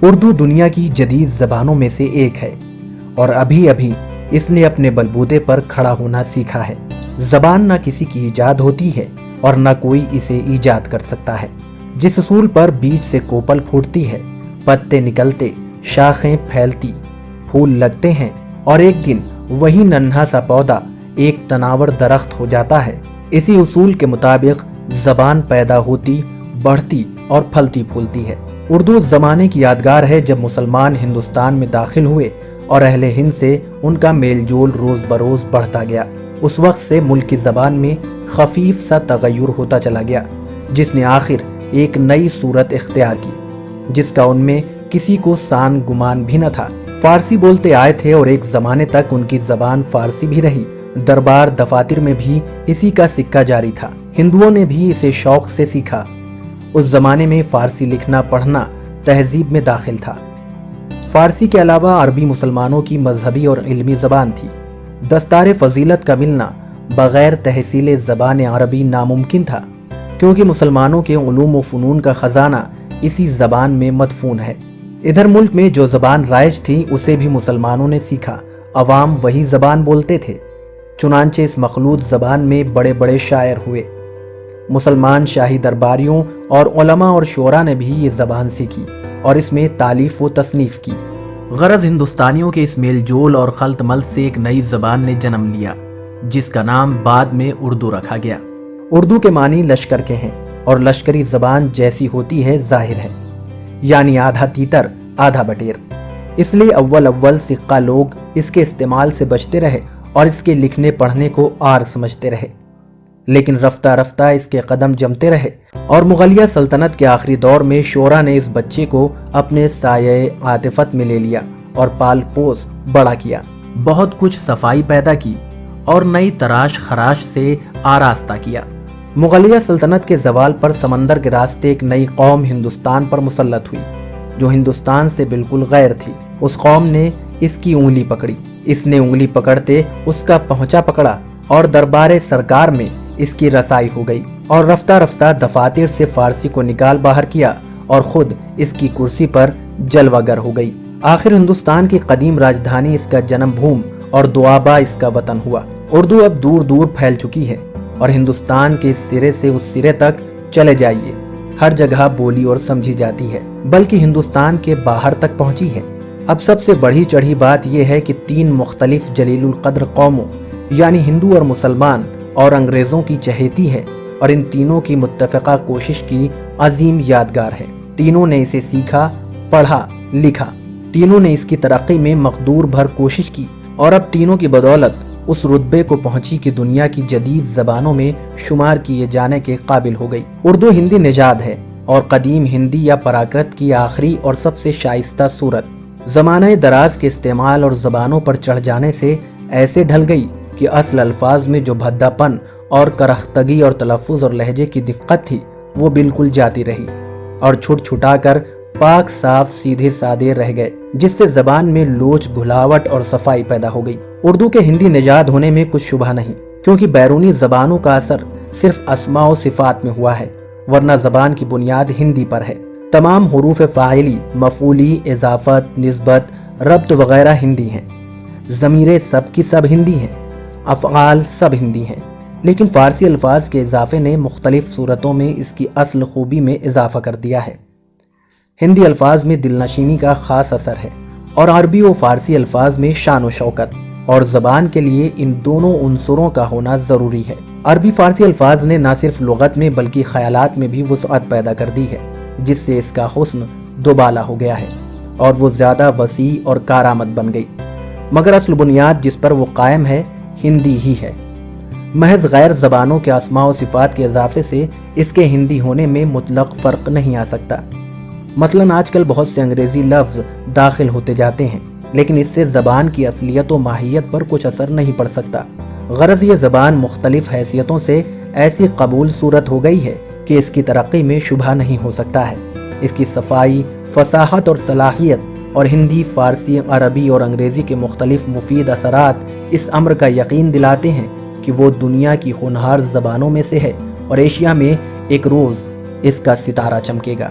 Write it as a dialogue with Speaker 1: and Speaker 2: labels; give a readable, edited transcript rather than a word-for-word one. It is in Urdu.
Speaker 1: اردو دنیا کی جدید زبانوں میں سے ایک ہے اور ابھی ابھی اس نے اپنے بلبوتے پر کھڑا ہونا سیکھا ہے۔ زبان نہ کسی کی ایجاد ہوتی ہے اور نہ کوئی اسے ایجاد کر سکتا ہے۔ جس اصول پر بیج سے کوپل پھوٹتی ہے، پتے نکلتے، شاخیں پھیلتی، پھول لگتے ہیں اور ایک دن وہی ننھا سا پودا ایک تناور درخت ہو جاتا ہے، اسی اصول کے مطابق زبان پیدا ہوتی، بڑھتی اور پھلتی پھولتی ہے۔ اردو اس زمانے کی یادگار ہے جب مسلمان ہندوستان میں داخل ہوئے اور اہل ہند سے ان کا میل جول روز بروز بڑھتا گیا۔ اس وقت سے ملک کی زبان میں خفیف سا تغیر ہوتا چلا گیا، جس نے آخر ایک نئی صورت اختیار کی، جس کا ان میں کسی کو سان گمان بھی نہ تھا۔ فارسی بولتے آئے تھے اور ایک زمانے تک ان کی زبان فارسی بھی رہی۔ دربار دفاتر میں بھی اسی کا سکہ جاری تھا۔ ہندوؤں نے بھی اسے شوق سے سیکھا۔ اس زمانے میں فارسی لکھنا پڑھنا تہذیب میں داخل تھا۔ فارسی کے علاوہ عربی مسلمانوں کی مذہبی اور علمی زبان تھی۔ دستار فضیلت کا ملنا بغیر تحصیل زبان عربی ناممکن تھا، کیونکہ مسلمانوں کے علوم و فنون کا خزانہ اسی زبان میں مدفون ہے۔ ادھر ملک میں جو زبان رائج تھی اسے بھی مسلمانوں نے سیکھا۔ عوام وہی زبان بولتے تھے، چنانچہ اس مخلوط زبان میں بڑے بڑے شاعر ہوئے۔ مسلمان شاہی درباریوں اور علماء اور شعراء نے بھی یہ زبان سیکھی اور اس میں تالیف و تصنیف کی۔ غرض ہندوستانیوں کے اس میل جول اور خلط ملط سے ایک نئی زبان نے جنم لیا، جس کا نام بعد میں اردو رکھا گیا۔ اردو کے معنی لشکر کے ہیں اور لشکری زبان جیسی ہوتی ہے ظاہر ہے، یعنی آدھا تیتر آدھا بٹیر۔ اس لیے اول سکہ لوگ اس کے استعمال سے بچتے رہے اور اس کے لکھنے پڑھنے کو عار سمجھتے رہے، لیکن رفتہ رفتہ اس کے قدم جمتے رہے اور مغلیہ سلطنت کے آخری دور میں شعراء نے اس بچے کو اپنے سایہ عاطفت میں لے لیا اور پال پوس بڑا کیا، بہت کچھ صفائی پیدا کی اور نئی تراش خراش سے آراستہ کیا۔ مغلیہ سلطنت کے زوال پر سمندر کے راستے ایک نئی قوم ہندوستان پر مسلط ہوئی، جو ہندوستان سے بالکل غیر تھی۔ اس قوم نے اس کی انگلی پکڑی، اس نے انگلی پکڑتے اس کا پہنچا پکڑا اور دربار سرکار میں اس کی رسائی ہو گئی اور رفتہ رفتہ دفاتر سے فارسی کو نکال باہر کیا اور خود اس کی کرسی پر جلوہ گر ہو گئی۔ آخر ہندوستان کی قدیم راجدھانی اس کا جنم بھوم اور دوآبا اس کا وطن ہوا۔ اردو اب دور دور پھیل چکی ہے اور ہندوستان کے اس سرے سے اس سرے تک چلے جائیے، ہر جگہ بولی اور سمجھی جاتی ہے، بلکہ ہندوستان کے باہر تک پہنچی ہے۔ اب سب سے بڑھی چڑھی بات یہ ہے کہ 3 مختلف جلیل القدر قوموں یعنی ہندو اور مسلمان اور انگریزوں کی چہیتی ہے اور ان تینوں کی متفقہ کوشش کی عظیم یادگار ہے۔ تینوں نے اسے سیکھا، پڑھا، لکھا، تینوں نے اس کی ترقی میں مقدور بھر کوشش کی اور اب تینوں کی بدولت اس رتبے کو پہنچی کہ دنیا کی جدید زبانوں میں شمار کیے جانے کے قابل ہو گئی۔ اردو ہندی نژاد ہے اور قدیم ہندی یا پراکرت کی آخری اور سب سے شائستہ صورت۔ زمانہ دراز کے استعمال اور زبانوں پر چڑھ جانے سے ایسے ڈھل گئی کہ اصل الفاظ میں جو بھدا پن اور کرختگی اور تلفظ اور لہجے کی دقت تھی وہ بالکل جاتی رہی اور چھٹ چھٹا کر پاک صاف سیدھے سادے رہ گئے، جس سے زبان میں لوچ گھلاوٹ اور صفائی پیدا ہو گئی۔ اردو کے ہندی نژاد ہونے میں کچھ شبہ نہیں، کیونکہ بیرونی زبانوں کا اثر صرف اسماء و صفات میں ہوا ہے، ورنہ زبان کی بنیاد ہندی پر ہے۔ تمام حروف فاعلی، مفعولی، اضافت، نسبت، ربط وغیرہ ہندی ہیں، ضمیریں سب کی سب ہندی ہیں، افعال سب ہندی ہیں، لیکن فارسی الفاظ کے اضافے نے مختلف صورتوں میں اس کی اصل خوبی میں اضافہ کر دیا ہے۔ ہندی الفاظ میں دل نشینی کا خاص اثر ہے اور عربی و فارسی الفاظ میں شان و شوکت، اور زبان کے لیے ان دونوں عنصروں کا ہونا ضروری ہے۔ عربی فارسی الفاظ نے نہ صرف لغت میں بلکہ خیالات میں بھی وسعت پیدا کر دی ہے، جس سے اس کا حسن دوبالا ہو گیا ہے اور وہ زیادہ وسیع اور کارآمد بن گئی، مگر اصل بنیاد جس پر وہ قائم ہے ہندی ہی ہے۔ محض غیر زبانوں کے اسماء و صفات کے اضافے سے اس کے ہندی ہونے میں مطلق فرق نہیں آ سکتا۔ مثلاً آج کل بہت سے انگریزی لفظ داخل ہوتے جاتے ہیں، لیکن اس سے زبان کی اصلیت و ماہیت پر کچھ اثر نہیں پڑ سکتا۔ غرض یہ زبان مختلف حیثیتوں سے ایسی قبول صورت ہو گئی ہے کہ اس کی ترقی میں شبہ نہیں ہو سکتا ہے۔ اس کی صفائی، فصاحت اور صلاحیت اور ہندی، فارسی، عربی اور انگریزی کے مختلف مفید اثرات اس امر کا یقین دلاتے ہیں کہ وہ دنیا کی ہونہار زبانوں میں سے ہے اور ایشیا میں ایک روز اس کا ستارہ چمکے گا۔